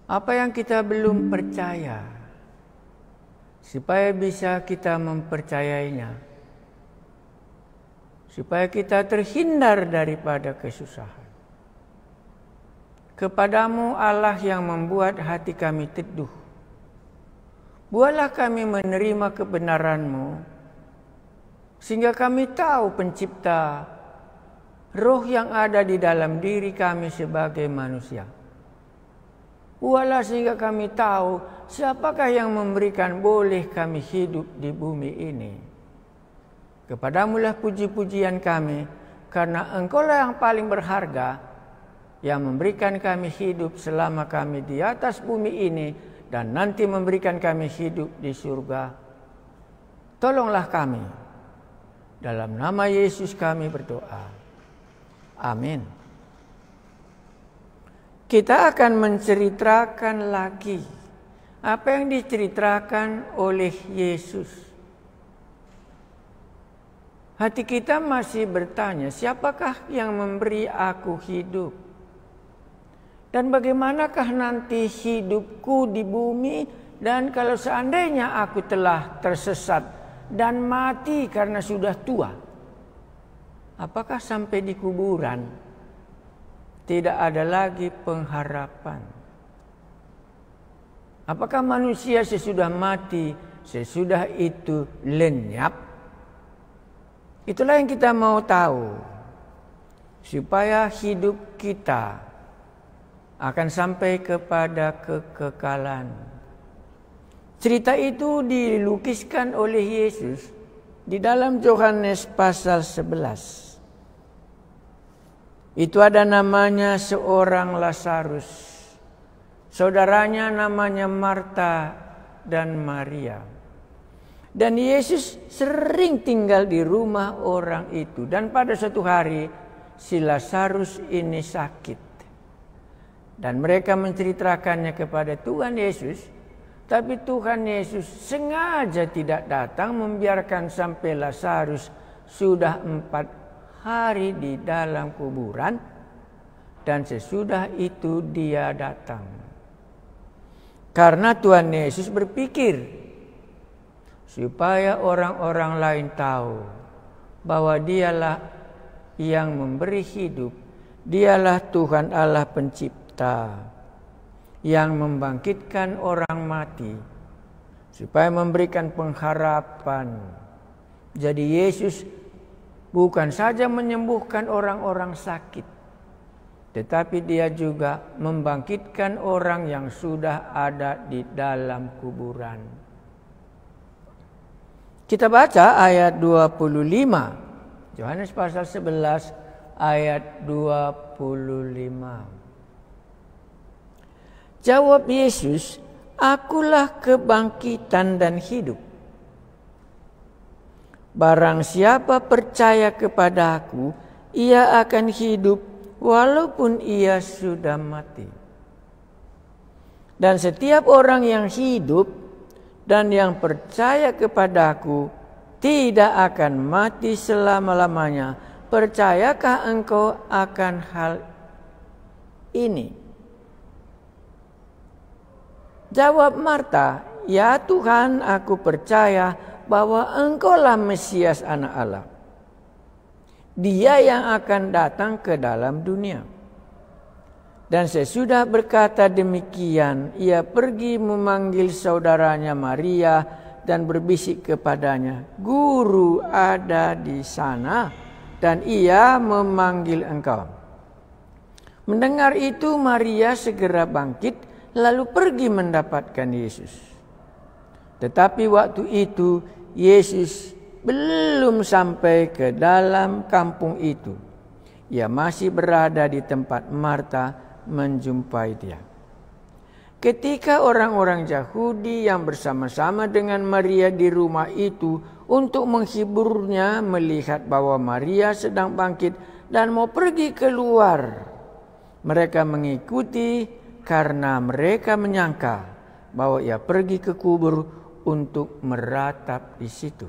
Apa yang kita belum percaya, supaya bisa kita mempercayainya, supaya kita terhindar daripada kesusahan. Kepadamu Allah yang membuat hati kami teduh, buatlah kami menerima kebenaran-Mu, sehingga kami tahu Pencipta, roh yang ada di dalam diri kami sebagai manusia. Buatlah sehingga kami tahu siapakah yang memberikan boleh kami hidup di bumi ini. Kepadamulah puji-pujian kami, karena Engkaulah yang paling berharga, yang memberikan kami hidup selama kami di atas bumi ini, dan nanti memberikan kami hidup di surga. Tolonglah kami. Dalam nama Yesus kami berdoa. Amin. Kita akan menceritakan lagi apa yang diceritakan oleh Yesus. Hati kita masih bertanya, siapakah yang memberi aku hidup? Dan bagaimanakah nanti hidupku di bumi? Dan kalau seandainya aku telah tersesat dan mati karena sudah tua, apakah sampai di kuburan tidak ada lagi pengharapan? Apakah manusia sesudah mati, sesudah itu lenyap? Itulah yang kita mau tahu, supaya hidup kita akan sampai kepada kekekalan. Cerita itu dilukiskan oleh Yesus di dalam Yohanes pasal 11. Itu ada namanya seorang Lazarus. Saudaranya namanya Marta dan Maria. Dan Yesus sering tinggal di rumah orang itu. Dan pada suatu hari si Lazarus ini sakit. Dan mereka menceritakannya kepada Tuhan Yesus. Tapi Tuhan Yesus sengaja tidak datang, membiarkan sampai Lazarus sudah 4 hari di dalam kuburan, dan sesudah itu dia datang. Karena Tuhan Yesus berpikir supaya orang-orang lain tahu bahwa dialah yang memberi hidup, dialah Tuhan Allah Pencipta yang membangkitkan orang mati, supaya memberikan pengharapan. Jadi Yesus bukan saja menyembuhkan orang-orang sakit, tetapi dia juga membangkitkan orang yang sudah ada di dalam kuburan. Kita baca ayat 25. Yohanes pasal 11 ayat 25. Jawab Yesus, "Akulah kebangkitan dan hidup. Barang siapa percaya kepada Aku, ia akan hidup walaupun ia sudah mati. Dan setiap orang yang hidup dan yang percaya kepada Aku tidak akan mati selama-lamanya. Percayakah engkau akan hal ini?" Jawab Marta, "Ya Tuhan, aku percaya bahwa Engkaulah Mesias Anak Allah, Dia yang akan datang ke dalam dunia." Dan sesudah berkata demikian, ia pergi memanggil saudaranya Maria dan berbisik kepadanya, "Guru ada di sana dan ia memanggil engkau." Mendengar itu Maria segera bangkit lalu pergi mendapatkan Yesus. Tetapi waktu itu Yesus belum sampai ke dalam kampung itu. Ia masih berada di tempat Marta menjumpai dia. Ketika orang-orang Yahudi yang bersama-sama dengan Maria di rumah itu untuk menghiburnya melihat bahwa Maria sedang bangkit dan mau pergi keluar, mereka mengikuti karena mereka menyangka bahwa ia pergi ke kubur untuk meratap di situ.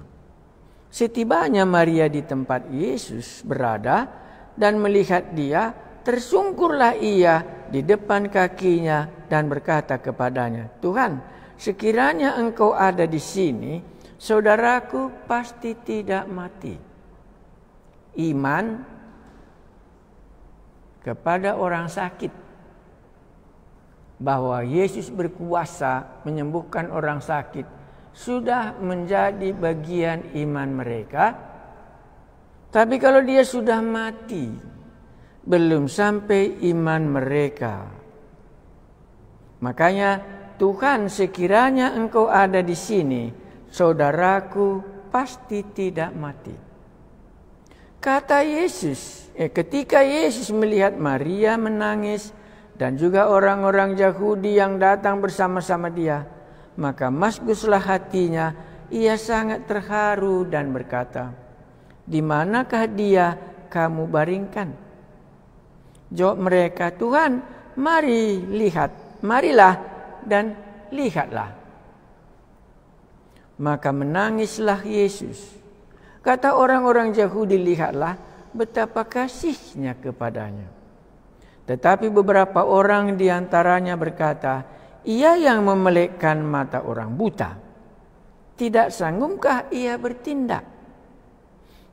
Setibanya Maria di tempat Yesus berada dan melihat dia, tersungkurlah ia di depan kakinya dan berkata kepadanya, Tuhan, sekiranya engkau ada di sini, saudaraku pasti tidak mati. Iman kepada orang sakit, bahwa Yesus berkuasa menyembuhkan orang sakit, sudah menjadi bagian iman mereka. Tapi kalau dia sudah mati, belum sampai iman mereka. Makanya Tuhan, sekiranya engkau ada di sini, saudaraku pasti tidak mati. Kata Yesus, ketika Yesus melihat Maria menangis dan juga orang-orang Yahudi yang datang bersama-sama dia, maka masguslah hatinya, ia sangat terharu dan berkata, di manakah dia kamu baringkan? Jawab mereka, Tuhan, marilah dan lihatlah. Maka menangislah Yesus. Kata orang-orang Yahudi, lihatlah betapa kasihnya kepadanya. Tetapi beberapa orang diantaranya berkata, ia yang memelekkan mata orang buta, tidak sanggupkah ia bertindak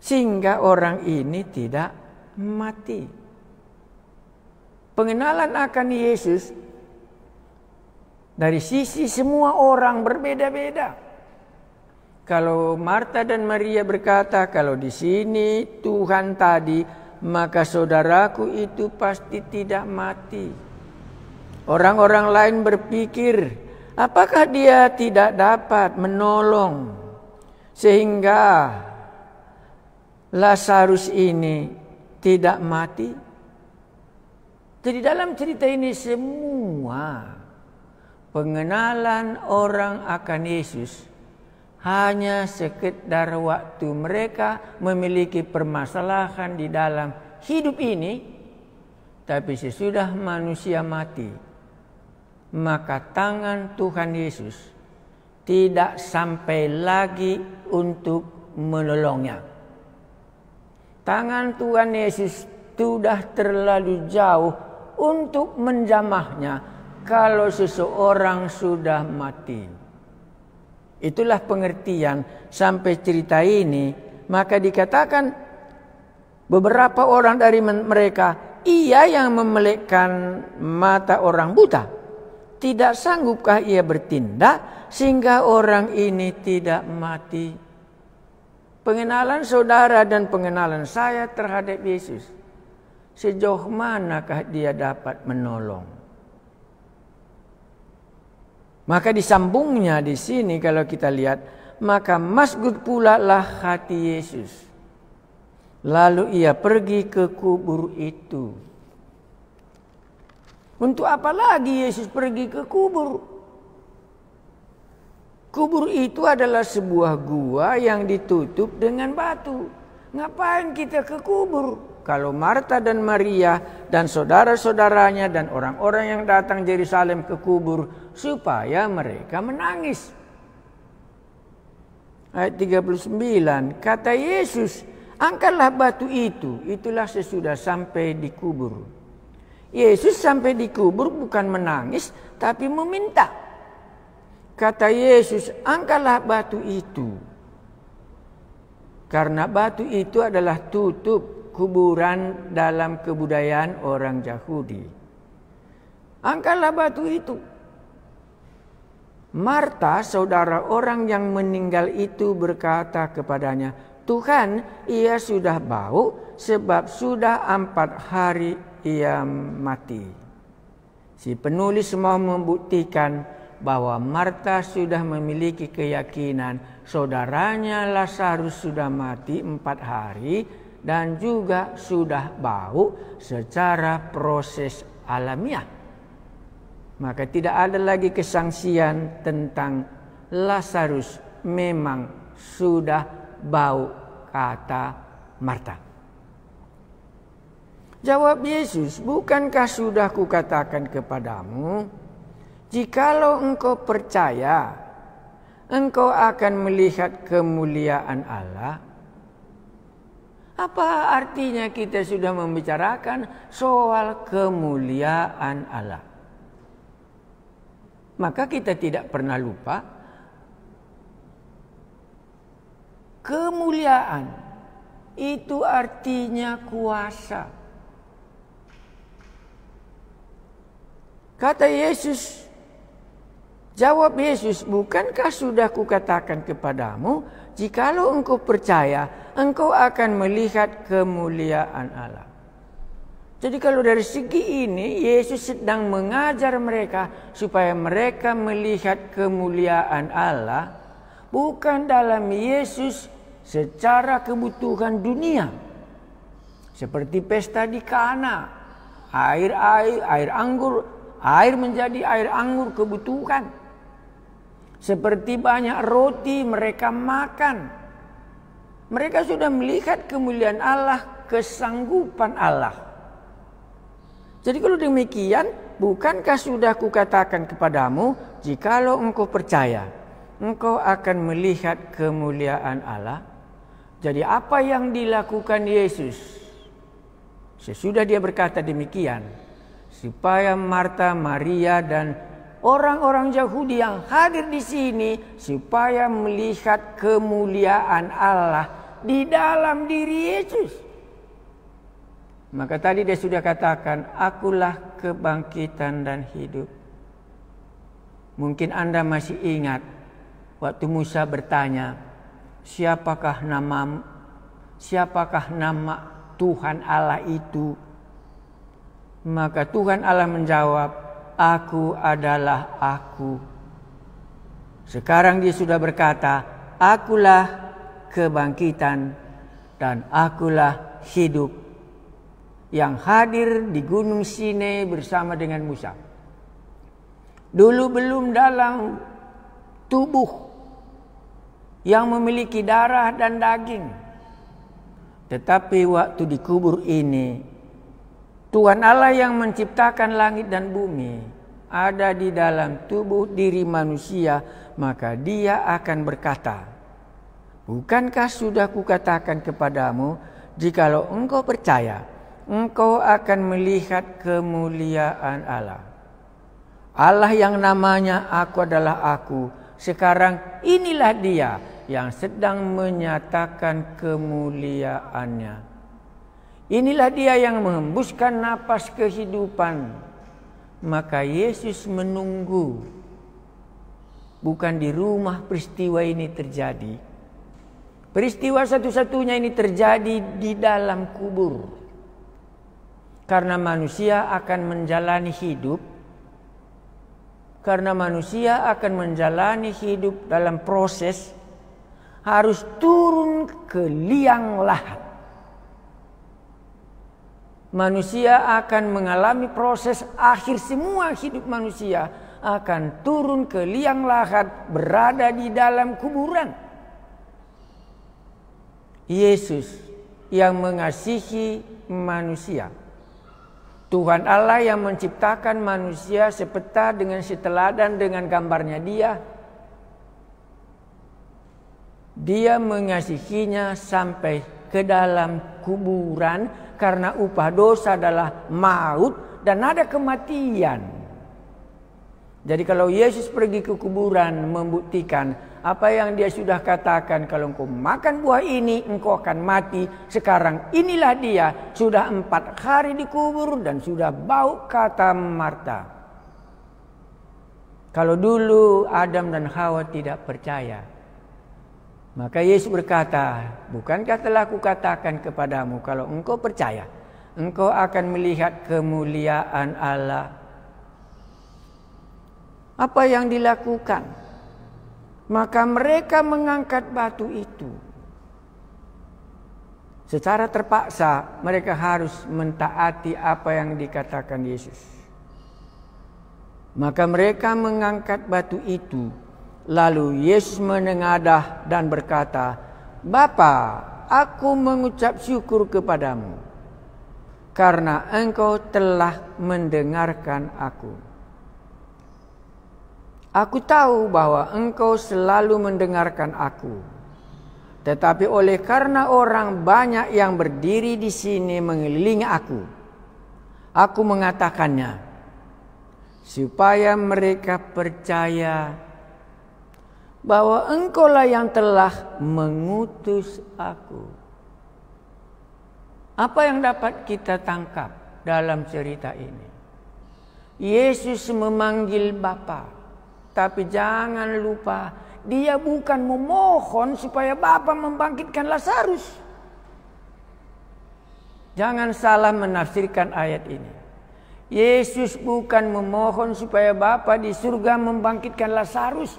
sehingga orang ini tidak mati? Pengenalan akan Yesus dari sisi semua orang berbeda-beda. Kalau Marta dan Maria berkata, kalau di sini Tuhan tadi, maka saudaraku itu pasti tidak mati. Orang-orang lain berpikir, apakah dia tidak dapat menolong sehingga Lazarus ini tidak mati? Jadi dalam cerita ini semua pengenalan orang akan Yesus hanya sekedar waktu mereka memiliki permasalahan di dalam hidup ini. Tapi sesudah manusia mati, maka tangan Tuhan Yesus tidak sampai lagi untuk menolongnya. Tangan Tuhan Yesus sudah terlalu jauh untuk menjamahnya kalau seseorang sudah mati. Itulah pengertian sampai cerita ini. Maka dikatakan beberapa orang dari mereka, ia yang memelekkan mata orang buta, tidak sanggupkah ia bertindak sehingga orang ini tidak mati? Pengenalan saudara dan pengenalan saya terhadap Yesus, sejauh manakah dia dapat menolong? Maka disambungnya di sini kalau kita lihat, maka masgud pula lah hati Yesus. Lalu ia pergi ke kubur itu. Untuk apa lagi Yesus pergi ke kubur? Kubur itu adalah sebuah gua yang ditutup dengan batu. Ngapain kita ke kubur? Kalau Marta dan Maria dan saudara-saudaranya dan orang-orang yang datang Yerusalem ke kubur supaya mereka menangis. Ayat 39, kata Yesus, angkatlah batu itu. Itulah sesudah sampai di kubur. Yesus sampai di kubur bukan menangis, tapi meminta. Kata Yesus, angkatlah batu itu. Karena batu itu adalah tutup kuburan dalam kebudayaan orang Yahudi. Angkatlah batu itu. Marta, saudara orang yang meninggal itu, berkata kepadanya, Tuhan, ia sudah bau sebab sudah 4 hari ia mati. Si penulis mau membuktikan bahwa Marta sudah memiliki keyakinan saudaranya Lazarus sudah mati 4 hari dan juga sudah bau secara proses alamiah. Maka tidak ada lagi kesangsian tentang Lazarus memang sudah bau, kata Marta. Jawab Yesus, bukankah sudah kukatakan kepadamu, jikalau engkau percaya, engkau akan melihat kemuliaan Allah. Apa artinya kita sudah membicarakan soal kemuliaan Allah? Maka kita tidak pernah lupa kemuliaan itu artinya kuasa. Kata Yesus, jawab Yesus, bukankah sudah kukatakan kepadamu, jikalau engkau percaya, engkau akan melihat kemuliaan Allah. Jadi kalau dari segi ini, Yesus sedang mengajar mereka supaya mereka melihat kemuliaan Allah, bukan dalam Yesus secara kebutuhan dunia. Seperti pesta di Kana, air anggur, air menjadi air anggur kebutuhan. Seperti banyak roti mereka makan. Mereka sudah melihat kemuliaan Allah, kesanggupan Allah. Jadi kalau demikian, bukankah sudah kukatakan kepadamu, jikalau engkau percaya, engkau akan melihat kemuliaan Allah. Jadi apa yang dilakukan Yesus sesudah dia berkata demikian, supaya Marta, Maria dan orang-orang Yahudi yang hadir di sini supaya melihat kemuliaan Allah di dalam diri Yesus. Maka tadi dia sudah katakan, akulah kebangkitan dan hidup. Mungkin Anda masih ingat waktu Musa bertanya, siapakah nama Tuhan Allah itu? Maka Tuhan Allah menjawab, aku adalah aku. Sekarang dia sudah berkata, akulah kebangkitan dan akulah hidup, yang hadir di Gunung Sinai bersama dengan Musa. Dulu belum dalam tubuh yang memiliki darah dan daging. Tetapi waktu dikubur ini, Tuhan Allah yang menciptakan langit dan bumi ada di dalam tubuh diri manusia, maka dia akan berkata, bukankah sudah kukatakan kepadamu, jikalau engkau percaya, engkau akan melihat kemuliaan Allah. Allah yang namanya aku adalah aku. Sekarang inilah dia yang sedang menyatakan kemuliaannya. Inilah dia yang menghembuskan napas kehidupan. Maka Yesus menunggu. Bukan di rumah peristiwa ini terjadi. Peristiwa satu-satunya ini terjadi di dalam kubur. Karena manusia akan menjalani hidup. Karena manusia akan menjalani hidup dalam proses harus turun ke liang lahat. Manusia akan mengalami proses akhir semua hidup manusia akan turun ke liang lahat, berada di dalam kuburan. Yesus yang mengasihi manusia, Tuhan Allah yang menciptakan manusia sepeta dengan seteladan dengan gambarnya dia mengasihinya sampai ke dalam kuburan karena upah dosa adalah maut dan ada kematian. Jadi kalau Yesus pergi ke kuburan membuktikan apa yang dia sudah katakan, kalau engkau makan buah ini engkau akan mati. Sekarang inilah dia, sudah 4 hari dikubur dan sudah bau, kata Marta. Kalau dulu Adam dan Hawa tidak percaya, maka Yesus berkata, bukankah telah kukatakan kepadamu, kalau engkau percaya, engkau akan melihat kemuliaan Allah. Apa yang dilakukan? Maka mereka mengangkat batu itu. Secara terpaksa mereka harus mentaati apa yang dikatakan Yesus. Maka mereka mengangkat batu itu. Lalu Yesus menengadah dan berkata, Bapa, aku mengucap syukur kepadamu, karena engkau telah mendengarkan aku. Aku tahu bahwa engkau selalu mendengarkan aku. Tetapi oleh karena orang banyak yang berdiri di sini mengelilingi aku mengatakannya, supaya mereka percaya bahwa Engkaulah yang telah mengutus aku. Apa yang dapat kita tangkap dalam cerita ini? Yesus memanggil Bapa, tapi jangan lupa dia bukan memohon supaya Bapa membangkitkan Lazarus. Jangan salah menafsirkan ayat ini. Yesus bukan memohon supaya Bapa di surga membangkitkan Lazarus.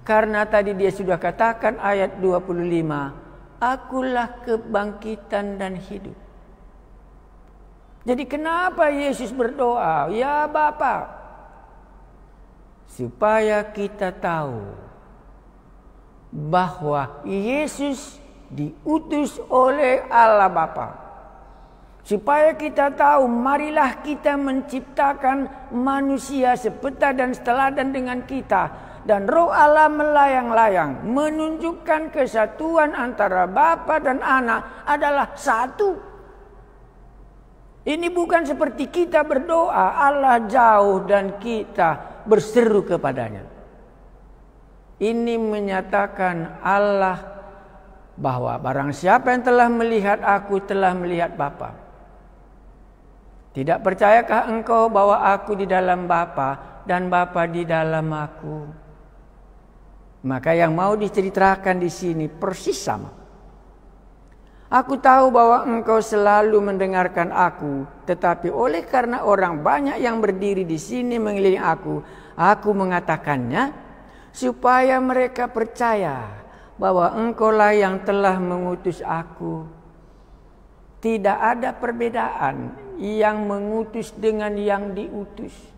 Karena tadi dia sudah katakan ayat 25, akulah kebangkitan dan hidup. Jadi kenapa Yesus berdoa, ya Bapa? Supaya kita tahu bahwa Yesus diutus oleh Allah Bapa. Supaya kita tahu, marilah kita menciptakan manusia sepeta dan seteladan dengan kita. Dan Roh Allah melayang-layang menunjukkan kesatuan antara Bapa dan Anak adalah satu. Ini bukan seperti kita berdoa, Allah jauh dan kita berseru kepadanya. Ini menyatakan Allah bahwa barang siapa yang telah melihat aku telah melihat Bapa. Tidak percayakah engkau bahwa aku di dalam Bapa dan Bapa di dalam aku? Maka yang mau diceritakan di sini persis sama. Aku tahu bahwa engkau selalu mendengarkan aku, tetapi oleh karena orang banyak yang berdiri di sini mengelilingi aku mengatakannya supaya mereka percaya bahwa engkaulah yang telah mengutus aku. Tidak ada perbedaan yang mengutus dengan yang diutus.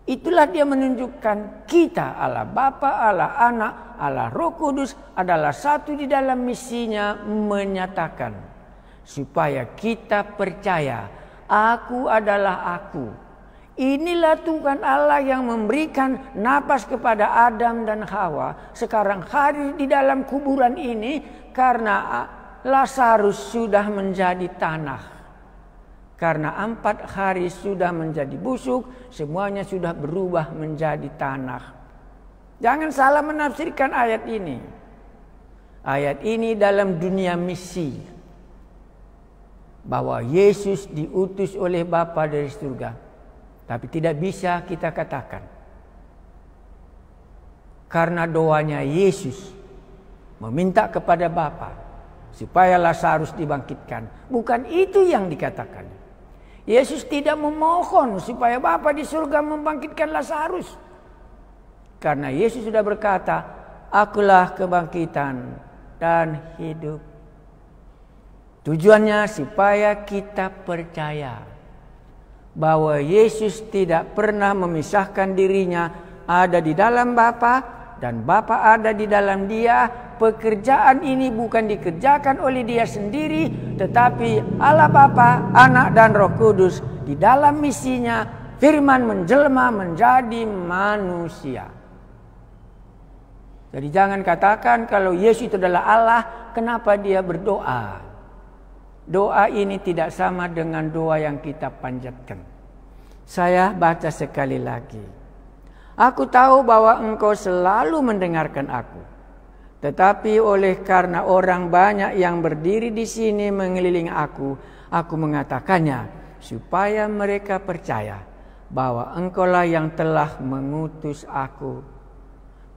Itulah dia menunjukkan kita, Allah Bapa, Allah Anak, Allah Roh Kudus adalah satu di dalam misinya, menyatakan supaya kita percaya aku adalah aku. Inilah Tuhan Allah yang memberikan napas kepada Adam dan Hawa. Sekarang hadir di dalam kuburan ini karena Lazarus sudah menjadi tanah. Karena 4 hari sudah menjadi busuk, semuanya sudah berubah menjadi tanah. Jangan salah menafsirkan ayat ini. Ayat ini dalam dunia misi. Bahwa Yesus diutus oleh Bapa dari surga. Tapi tidak bisa kita katakan. Karena doanya Yesus meminta kepada Bapa supaya Lazarus dibangkitkan. Bukan itu yang dikatakan. Yesus tidak memohon supaya Bapa di surga membangkitkan Lazarus. Karena Yesus sudah berkata, akulah kebangkitan dan hidup. Tujuannya supaya kita percaya bahwa Yesus tidak pernah memisahkan dirinya, ada di dalam Bapa dan Bapa ada di dalam Dia. Pekerjaan ini bukan dikerjakan oleh dia sendiri, tetapi Allah Bapa, Anak dan Roh Kudus di dalam misinya, firman menjelma menjadi manusia. Jadi jangan katakan kalau Yesus itu adalah Allah, kenapa dia berdoa? Doa ini tidak sama dengan doa yang kita panjatkan. Saya baca sekali lagi. Aku tahu bahwa engkau selalu mendengarkan aku. Tetapi oleh karena orang banyak yang berdiri di sini mengelilingi aku mengatakannya supaya mereka percaya bahwa engkaulah yang telah mengutus aku.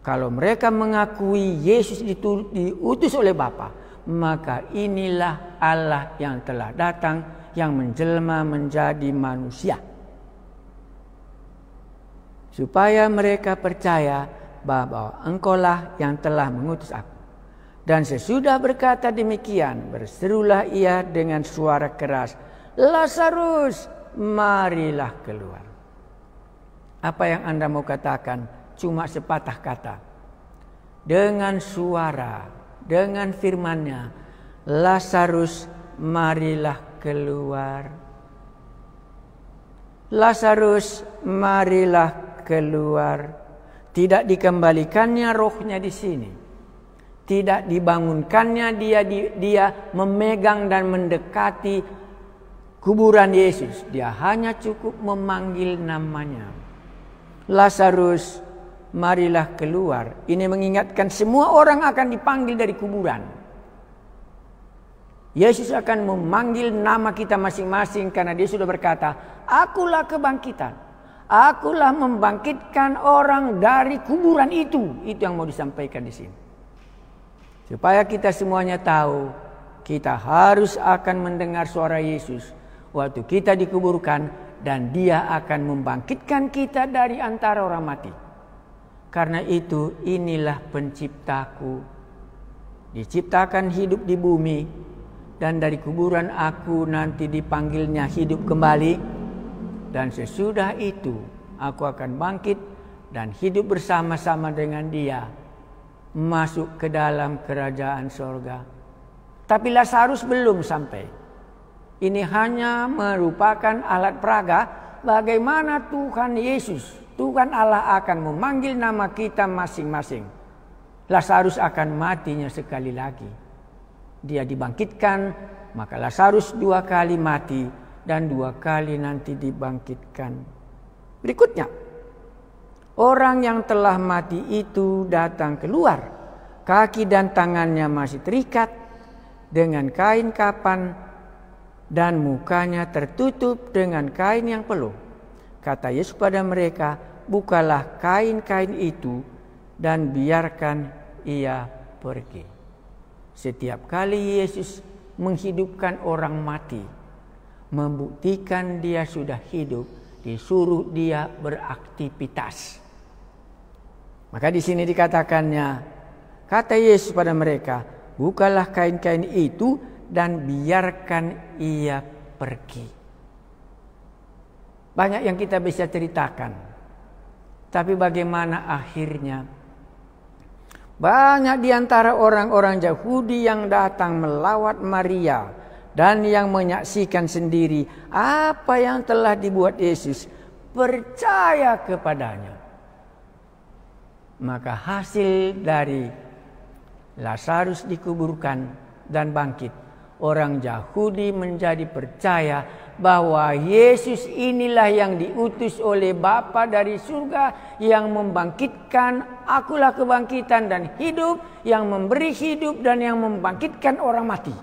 Kalau mereka mengakui Yesus diutus oleh Bapa, maka inilah Allah yang telah datang yang menjelma menjadi manusia. Supaya mereka percaya bahwa engkaulah yang telah mengutus aku. Dan sesudah berkata demikian, berserulah ia dengan suara keras, Lazarus, marilah keluar. Apa yang Anda mau katakan? Cuma sepatah kata. Dengan suara, dengan firman-Nya, Lazarus, marilah keluar. Lazarus, marilah keluar. Tidak dikembalikannya rohnya di sini. Tidak dibangunkannya dia memegang dan mendekati kuburan Yesus. Dia hanya cukup memanggil namanya. Lazarus, marilah keluar. Ini mengingatkan semua orang akan dipanggil dari kuburan. Yesus akan memanggil nama kita masing-masing karena dia sudah berkata, akulah kebangkitan. Akulah membangkitkan orang dari kuburan itu. Itu yang mau disampaikan di sini. Supaya kita semuanya tahu, kita harus akan mendengar suara Yesus waktu kita dikuburkan, dan dia akan membangkitkan kita dari antara orang mati. Karena itu inilah penciptaku, diciptakan hidup di bumi, dan dari kuburan aku nanti dipanggilnya hidup kembali, dan sesudah itu aku akan bangkit dan hidup bersama-sama dengan dia, masuk ke dalam kerajaan sorga. Tapi Lazarus belum sampai. Ini hanya merupakan alat peraga bagaimana Tuhan Yesus, Tuhan Allah akan memanggil nama kita masing-masing. Lazarus akan matinya sekali lagi. Dia dibangkitkan, maka Lazarus 2 kali mati dan 2 kali nanti dibangkitkan. Berikutnya, orang yang telah mati itu datang keluar. Kaki dan tangannya masih terikat dengan kain kapan dan mukanya tertutup dengan kain yang peluh. Kata Yesus pada mereka, bukalah kain-kain itu dan biarkan ia pergi. Setiap kali Yesus menghidupkan orang mati, membuktikan dia sudah hidup, disuruh dia beraktivitas. Maka di sini dikatakannya, kata Yesus pada mereka, bukalah kain-kain itu dan biarkan ia pergi. Banyak yang kita bisa ceritakan, tapi bagaimana akhirnya? Banyak di antara orang-orang Yahudi yang datang melawat Maria dan yang menyaksikan sendiri apa yang telah dibuat Yesus, percaya kepadanya. Maka hasil dari Lazarus dikuburkan dan bangkit, orang Yahudi menjadi percaya bahwa Yesus inilah yang diutus oleh Bapa dari surga, yang membangkitkan, akulah kebangkitan dan hidup, yang memberi hidup dan yang membangkitkan orang mati.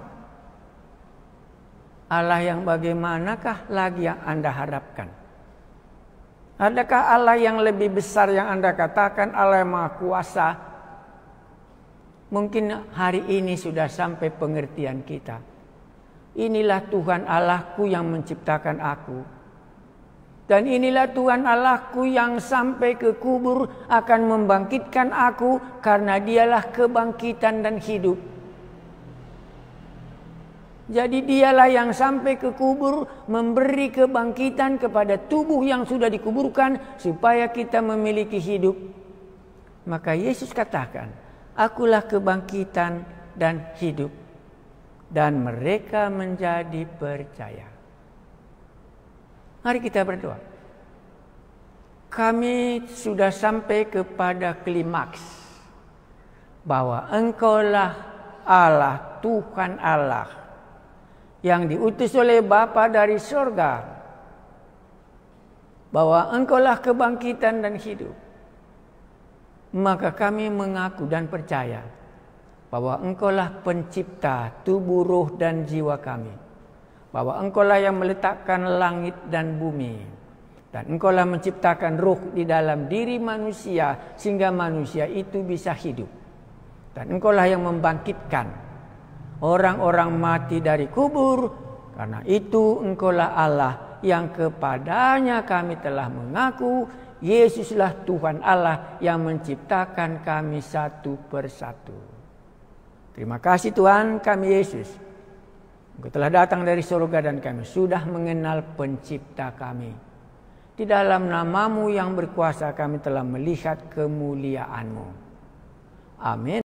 Allah yang bagaimanakah lagi yang Anda harapkan? Adakah Allah yang lebih besar yang Anda katakan Allah yang Maha Kuasa? Mungkin hari ini sudah sampai pengertian kita. Inilah Tuhan Allahku yang menciptakan aku. Dan inilah Tuhan Allahku yang sampai ke kubur akan membangkitkan aku, karena dialah kebangkitan dan hidup. Jadi dialah yang sampai ke kubur memberi kebangkitan kepada tubuh yang sudah dikuburkan supaya kita memiliki hidup. Maka Yesus katakan, akulah kebangkitan dan hidup. Dan mereka menjadi percaya. Mari kita berdoa. Kami sudah sampai kepada klimaks bahwa Engkaulah Allah, Tuhan Allah, yang diutus oleh Bapa dari surga, bahwa Engkaulah kebangkitan dan hidup. Maka kami mengaku dan percaya bahwa Engkaulah pencipta tubuh, roh dan jiwa kami. Bahwa Engkaulah yang meletakkan langit dan bumi. Dan Engkaulah menciptakan roh di dalam diri manusia sehingga manusia itu bisa hidup. Dan Engkaulah yang membangkitkan orang-orang mati dari kubur. Karena itu Engkaulah Allah yang kepadanya kami telah mengaku Yesuslah Tuhan Allah yang menciptakan kami satu persatu. Terima kasih Tuhan kami Yesus. Engkau telah datang dari surga dan kami sudah mengenal pencipta kami. Di dalam nama-Mu yang berkuasa kami telah melihat kemuliaan-Mu. Amin.